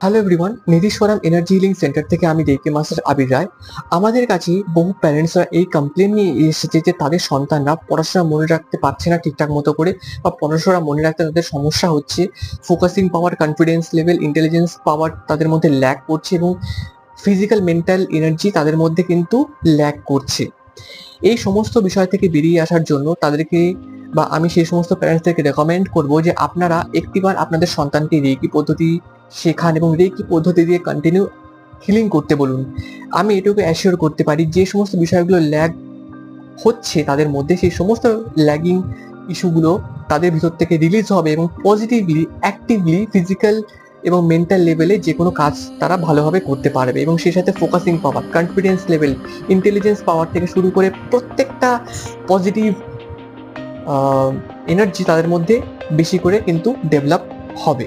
Hello everyone, Nitishwaram energy healing centre থেকে আমি reiki master আবির রায়। আমাদের কাছে বহু প্যারেন্টসরা এই কমপ্লেন নিয়ে এসেছে যে তাদের সন্তানরা পড়াশোনা মনে রাখতে পারছে না ঠিকঠাক মতো করে, বা পড়াশোনা মনে রাখতে তাদের সমস্যা হচ্ছে। ফোকাসিং পাওয়ার, কনফিডেন্স লেভেল, ইন্টেলিজেন্স পাওয়ার তাদের মধ্যে ল্যাক করছে, এবং ফিজিক্যাল মেন্টাল এনার্জি তাদের মধ্যে কিন্তু ল্যাক করছে। এই সমস্ত বিষয় থেকে বেরিয়ে আসার জন্য তাদেরকে, বা আমি সেই সমস্ত প্যারেন্টসদেরকে রেকমেন্ড করব যে আপনারা একটিবার আপনাদের সন্তানকে রেকি পদ্ধতি শেখান এবং রেকি পদ্ধতি দিয়ে কন্টিনিউ হিলিং করতে বলুন। আমি এটুকু অ্যাসিওর করতে পারি যে সমস্ত বিষয়গুলো ল্যাগ হচ্ছে তাদের মধ্যে, সেই সমস্ত ল্যাগিং ইস্যুগুলো তাদের ভিতর থেকে রিলিজ হবে এবং পজিটিভলি, অ্যাক্টিভলি ফিজিক্যাল এবং মেন্টাল লেভেলে যে কোনো কাজ তারা ভালোভাবে করতে পারবে, এবং সেই সাথে ফোকাসিং পাওয়ার, কনফিডেন্স লেভেল, ইন্টেলিজেন্স পাওয়ার থেকে শুরু করে প্রত্যেকটা পজিটিভ এনার্জি তাদের মধ্যে বেশি করে কিন্তু ডেভেলপ হবে।